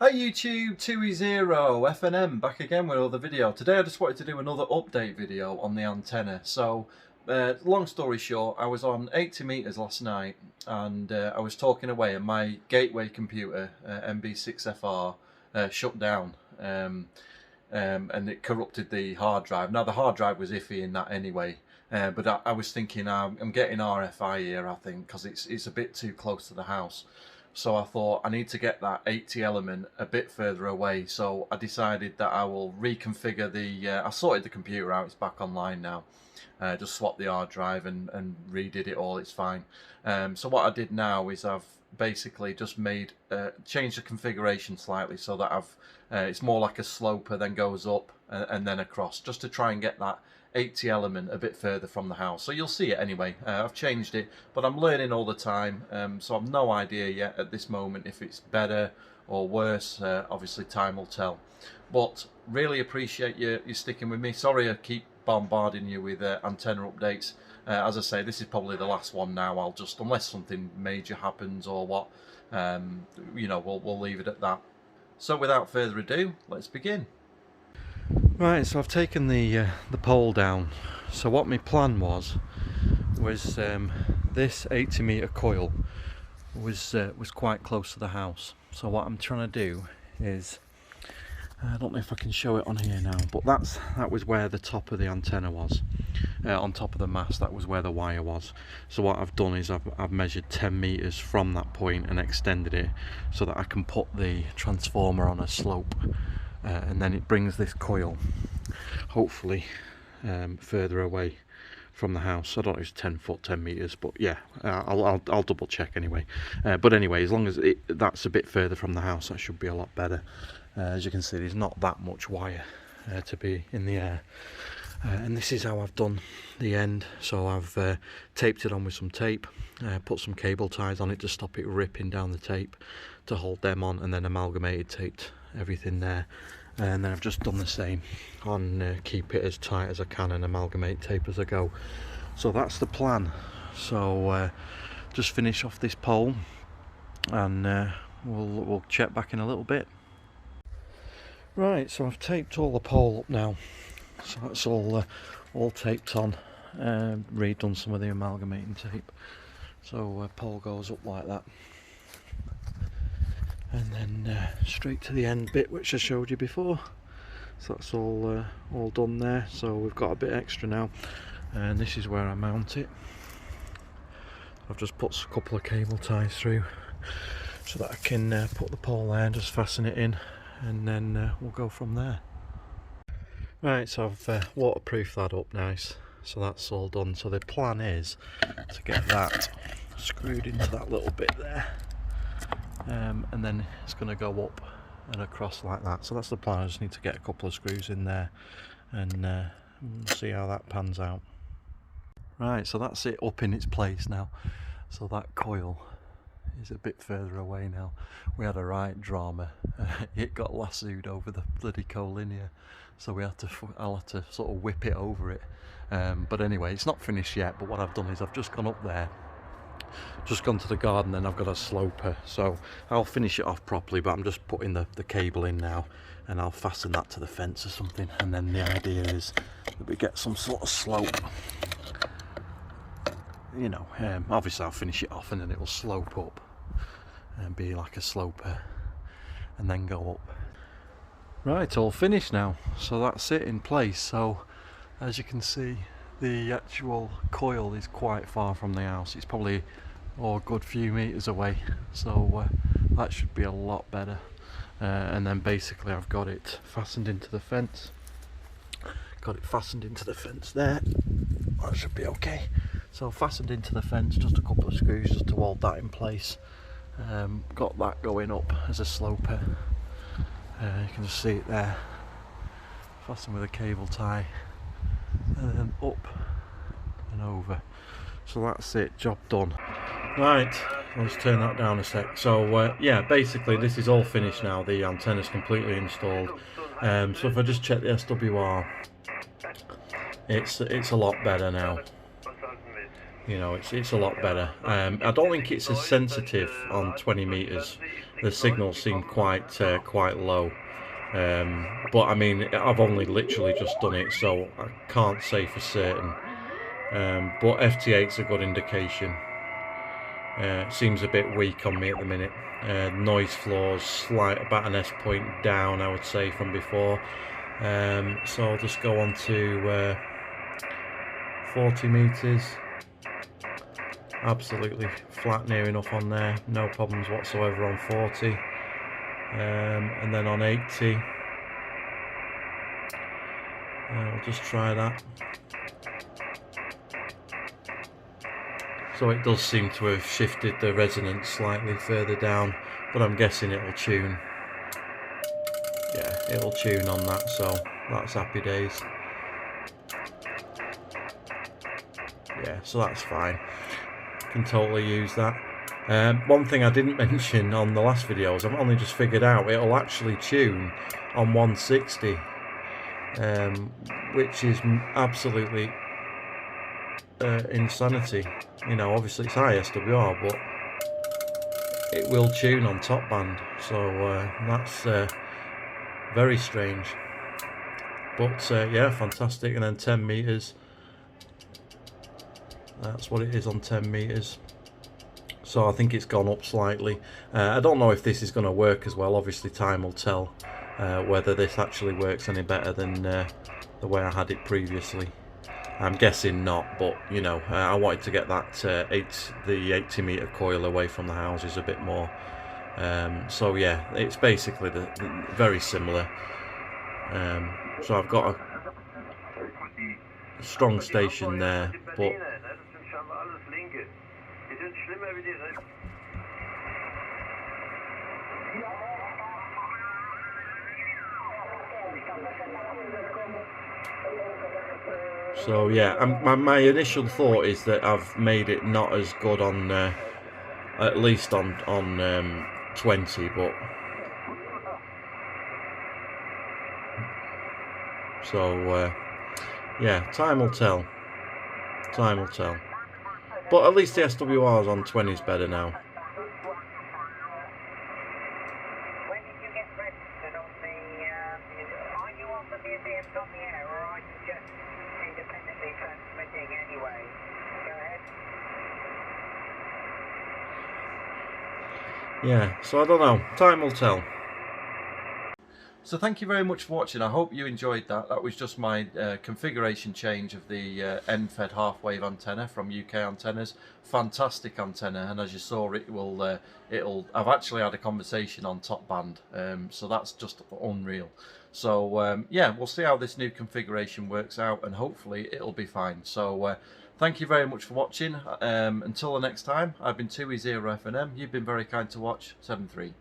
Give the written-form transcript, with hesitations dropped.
Hi YouTube, thew FNM back again with another video. Today I just wanted to do another update video on the antenna. So, long story short, I was on 80 meters last night and I was talking away and my gateway computer, MB6FR, shut down and it corrupted the hard drive. Now the hard drive was iffy in that anyway, but I was thinking I'm getting RFI here, I think, because it's a bit too close to the house. So I thought I need to get that 80 element a bit further away. So I decided that I will reconfigure the, I sorted the computer out, it's back online now. Just swapped the hard drive and redid it all, it's fine. So what I did now is I've basically just made, changed the configuration slightly so that it's more like a sloper, then goes up and then across, just to try and get that 80 element a bit further from the house. So you'll see it anyway. I've changed it, but I'm learning all the time, so I've no idea yet at this moment if it's better or worse. Obviously time will tell, but really appreciate you sticking with me. Sorry I keep bombarding you with antenna updates. As I say, this is probably the last one now. I'll just, unless something major happens or what, you know, we'll leave it at that. So without further ado, let's begin. Right, so I've taken the pole down. So what my plan was this 80 meter coil was quite close to the house. So what I'm trying to do is, I don't know if I can show it on here now, but that was where the top of the antenna was, on top of the mast. That was where the wire was. So what I've done is I've measured 10 meters from that point and extended it so that I can put the transformer on a slope. And then it brings this coil hopefully further away from the house. I don't know if it's 10 foot, 10 meters, but yeah, I'll double check anyway. But anyway, as long as that's a bit further from the house, that should be a lot better. As you can see, there's not that much wire to be in the air. And this is how I've done the end. So I've taped it on with some tape, put some cable ties on it to stop it ripping down the tape to hold them on, and then amalgamated taped everything there. And then I've just done the same on keep it as tight as I can and amalgamate tape as I go. So that's the plan. So just finish off this pole and we'll check back in a little bit. Right, so I've taped all the pole up now, so that's all taped on, redone some of the amalgamating tape. So pole goes up like that, and then straight to the end bit which I showed you before. So that's all done there. So we've got a bit extra now, and this is where I mount it. I've just put a couple of cable ties through so that I can put the pole there and just fasten it in, and then we'll go from there. Right, so I've waterproofed that up nice, so that's all done. So the plan is to get that screwed into that little bit there, and then it's going to go up and across like that. So that's the plan. I just need to get a couple of screws in there and we'll see how that pans out. Right, so that's it up in its place now. So that coil is a bit further away now. We had a right drama. It got lassoed over the bloody collinear, so I'll have to sort of whip it over it. But anyway, it's not finished yet. But what I've done is I've just gone up there, just gone to the garden, and I've got a sloper. So I'll finish it off properly, but I'm just putting the cable in now, and I'll fasten that to the fence or something. And then the idea is that we get some sort of slope. You know, obviously I'll finish it off and then it will slope up and be like a sloper and then go up. Right, all finished now, so that's it in place. So as you can see, the actual coil is quite far from the house. It's probably a good few meters away, so that should be a lot better. And then basically I've got it fastened into the fence. Got it fastened into the fence there. That should be okay. So fastened into the fence, just a couple of screws just to hold that in place. Got that going up as a sloper. You can just see it there. Fastened with a cable tie, and then up and over. So that's it, job done. Right, let's turn that down a sec. So yeah, basically this is all finished now. The antenna's completely installed. So if I just check the SWR, it's a lot better now. You know, it's a lot better. I don't think it's as sensitive on 20 meters the signals seem quite low. But I mean, I've only literally just done it, so I can't say for certain. But FT8's a good indication. Seems a bit weak on me at the minute. Noise floor's slight, about an S point down, I would say, from before. So I'll just go on to 40 meters. Absolutely flat, near enough on there. No problems whatsoever on 40. And then on 80, we'll just try that. So it does seem to have shifted the resonance slightly further down, but I'm guessing it'll tune. Yeah, it'll tune on that, so that's happy days. Yeah, so that's fine. Can totally use that. One thing I didn't mention on the last video is I've only just figured out it'll actually tune on 160, which is absolutely insanity. You know, obviously it's high SWR, but it will tune on top band, so that's very strange. But yeah, fantastic. And then 10 meters. That's what it is on 10 meters. So I think it's gone up slightly. I don't know if this is going to work as well. Obviously time will tell whether this actually works any better than the way I had it previously. I'm guessing not, but you know, I wanted to get that the 80 meter coil away from the houses a bit more. So yeah, it's basically very similar. So I've got a strong station there, but so yeah, my initial thought is that I've made it not as good on at least on 20, but so yeah, time will tell. Time will tell. But at least the SWRs on 20 is better now. When did you get registered on the, are you on the museums on the air, or are you just independently transmitting anyway? Go ahead. Yeah, so I don't know. Time will tell. So thank you very much for watching. I hope you enjoyed that. That was just my configuration change of the end-fed half-wave antenna from UK Antennas. Fantastic antenna, and as you saw, it will I've actually had a conversation on top band, so that's just unreal. So yeah, we'll see how this new configuration works out, and hopefully it'll be fine. So thank you very much for watching. Until the next time, I've been thew 0FNM. You've been very kind to watch. 7-3.